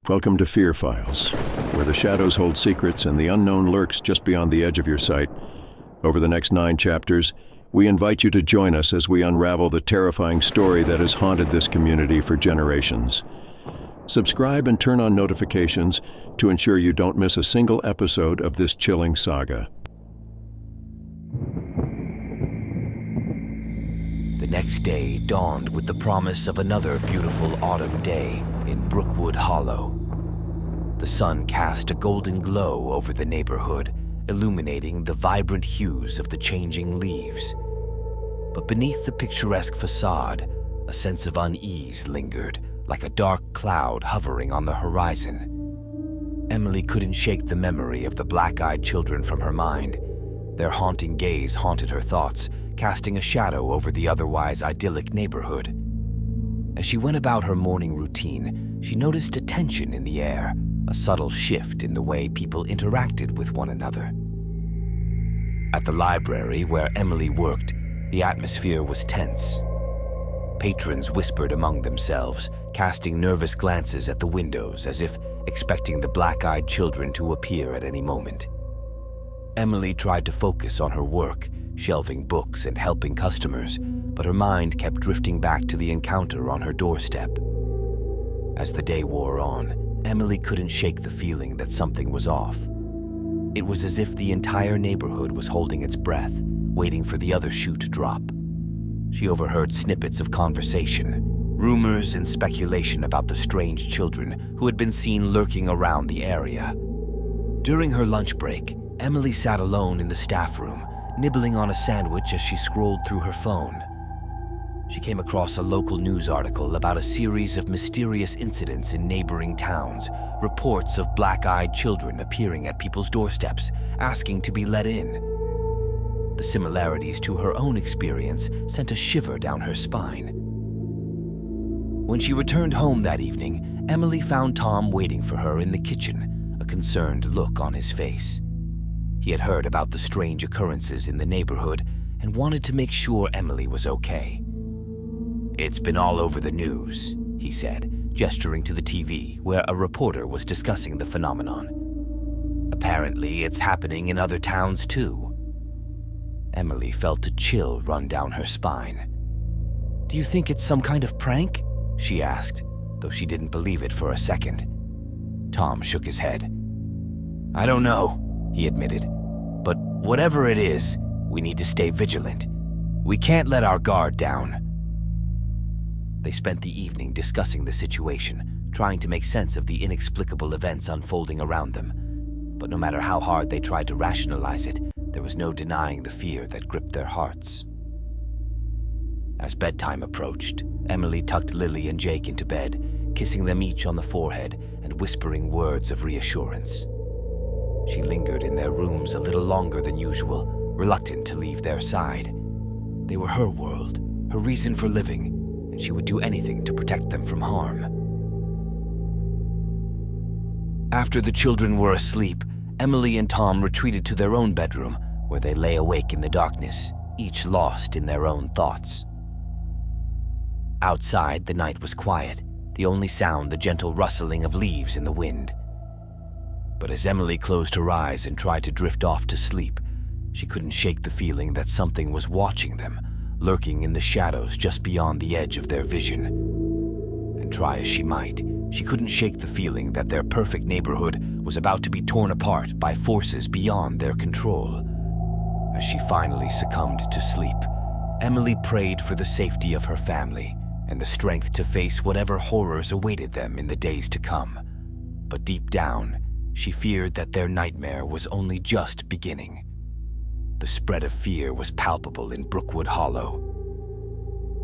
Welcome to Fear Files, where the shadows hold secrets and the unknown lurks just beyond the edge of your sight. Over the next 9 chapters, we invite you to join us as we unravel the terrifying story that has haunted this community for generations. Subscribe and turn on notifications to ensure you don't miss a single episode of this chilling saga. The next day dawned with the promise of another beautiful autumn day in Brookwood Hollow. The sun cast a golden glow over the neighborhood, illuminating the vibrant hues of the changing leaves. But beneath the picturesque facade, a sense of unease lingered, like a dark cloud hovering on the horizon. Emily couldn't shake the memory of the black-eyed children from her mind. Their haunting gaze haunted her thoughts, casting a shadow over the otherwise idyllic neighborhood. As she went about her morning routine, she noticed a tension in the air, a subtle shift in the way people interacted with one another. At the library where Emily worked, the atmosphere was tense. Patrons whispered among themselves, casting nervous glances at the windows as if expecting the black-eyed children to appear at any moment. Emily tried to focus on her work, shelving books and helping customers, but her mind kept drifting back to the encounter on her doorstep. As the day wore on, Emily couldn't shake the feeling that something was off. It was as if the entire neighborhood was holding its breath, waiting for the other shoe to drop. She overheard snippets of conversation, rumors and speculation about the strange children who had been seen lurking around the area. During her lunch break, Emily sat alone in the staff room, nibbling on a sandwich as she scrolled through her phone. She came across a local news article about a series of mysterious incidents in neighboring towns, reports of black-eyed children appearing at people's doorsteps, asking to be let in. The similarities to her own experience sent a shiver down her spine. When she returned home that evening, Emily found Tom waiting for her in the kitchen, a concerned look on his face. He had heard about the strange occurrences in the neighborhood and wanted to make sure Emily was okay. "It's been all over the news," he said, gesturing to the TV where a reporter was discussing the phenomenon. "Apparently, it's happening in other towns too." Emily felt a chill run down her spine. "Do you think it's some kind of prank?" she asked, though she didn't believe it for a second. Tom shook his head. "I don't know," he admitted. "But whatever it is, we need to stay vigilant. We can't let our guard down." They spent the evening discussing the situation, trying to make sense of the inexplicable events unfolding around them. But no matter how hard they tried to rationalize it, there was no denying the fear that gripped their hearts. As bedtime approached, Emily tucked Lily and Jake into bed, kissing them each on the forehead and whispering words of reassurance. She lingered in their rooms a little longer than usual, reluctant to leave their side. They were her world, her reason for living, and she would do anything to protect them from harm. After the children were asleep, Emily and Tom retreated to their own bedroom, where they lay awake in the darkness, each lost in their own thoughts. Outside, the night was quiet, the only sound the gentle rustling of leaves in the wind. But as Emily closed her eyes and tried to drift off to sleep, she couldn't shake the feeling that something was watching them, lurking in the shadows just beyond the edge of their vision. And try as she might, she couldn't shake the feeling that their perfect neighborhood was about to be torn apart by forces beyond their control. As she finally succumbed to sleep, Emily prayed for the safety of her family and the strength to face whatever horrors awaited them in the days to come. But deep down, she feared that their nightmare was only just beginning. The spread of fear was palpable in Brookwood Hollow.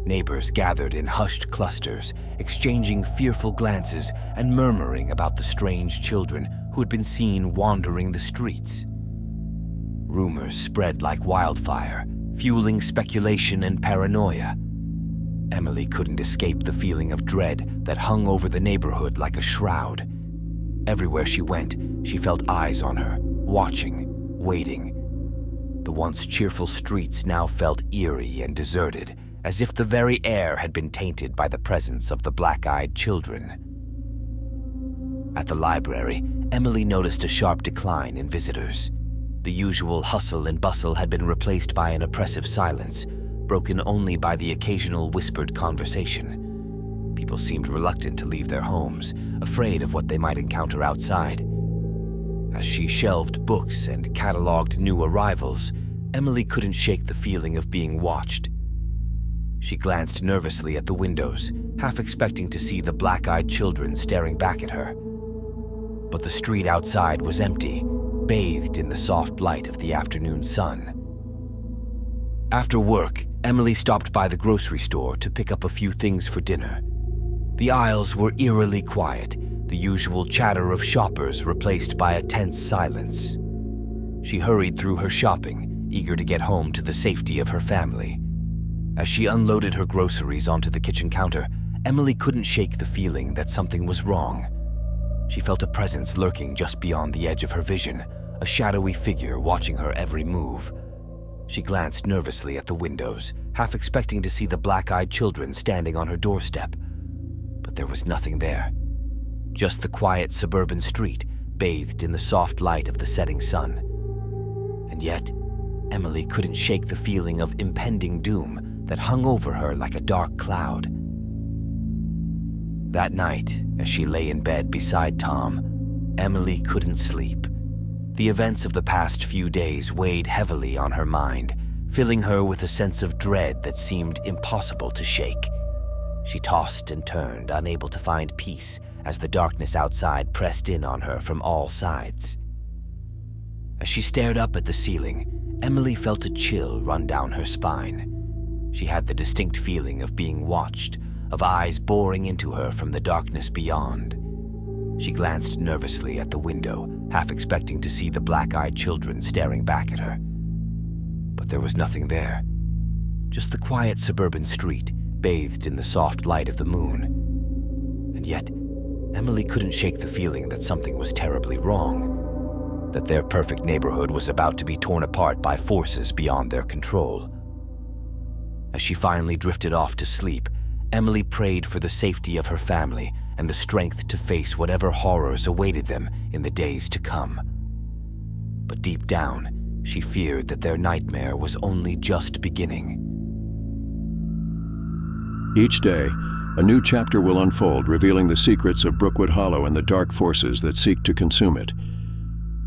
Neighbors gathered in hushed clusters, exchanging fearful glances and murmuring about the strange children who had been seen wandering the streets. Rumors spread like wildfire, fueling speculation and paranoia. Emily couldn't escape the feeling of dread that hung over the neighborhood like a shroud. Everywhere she went, she felt eyes on her, watching, waiting. The once cheerful streets now felt eerie and deserted, as if the very air had been tainted by the presence of the black-eyed children. At the library, Emily noticed a sharp decline in visitors. The usual hustle and bustle had been replaced by an oppressive silence, broken only by the occasional whispered conversation. People seemed reluctant to leave their homes, afraid of what they might encounter outside. As she shelved books and cataloged new arrivals, Emily couldn't shake the feeling of being watched. She glanced nervously at the windows, half expecting to see the black-eyed children staring back at her. But the street outside was empty, bathed in the soft light of the afternoon sun. After work, Emily stopped by the grocery store to pick up a few things for dinner. The aisles were eerily quiet, the usual chatter of shoppers replaced by a tense silence. She hurried through her shopping, eager to get home to the safety of her family. As she unloaded her groceries onto the kitchen counter, Emily couldn't shake the feeling that something was wrong. She felt a presence lurking just beyond the edge of her vision, a shadowy figure watching her every move. She glanced nervously at the windows, half expecting to see the black-eyed children standing on her doorstep. But there was nothing there. Just the quiet suburban street, bathed in the soft light of the setting sun. And yet, Emily couldn't shake the feeling of impending doom that hung over her like a dark cloud. That night, as she lay in bed beside Tom, Emily couldn't sleep. The events of the past few days weighed heavily on her mind, filling her with a sense of dread that seemed impossible to shake. She tossed and turned, unable to find peace, as the darkness outside pressed in on her from all sides. As she stared up at the ceiling, Emily felt a chill run down her spine. She had the distinct feeling of being watched, of eyes boring into her from the darkness beyond. She glanced nervously at the window, half expecting to see the black-eyed children staring back at her. But there was nothing there. Just the quiet suburban street, bathed in the soft light of the moon. And yet, Emily couldn't shake the feeling that something was terribly wrong, that their perfect neighborhood was about to be torn apart by forces beyond their control. As she finally drifted off to sleep, Emily prayed for the safety of her family and the strength to face whatever horrors awaited them in the days to come. But deep down, she feared that their nightmare was only just beginning. Each day, a new chapter will unfold, revealing the secrets of Brookwood Hollow and the dark forces that seek to consume it.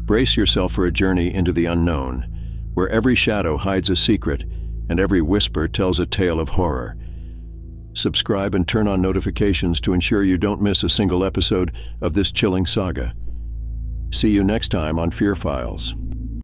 Brace yourself for a journey into the unknown, where every shadow hides a secret and every whisper tells a tale of horror. Subscribe and turn on notifications to ensure you don't miss a single episode of this chilling saga. See you next time on Fear Files.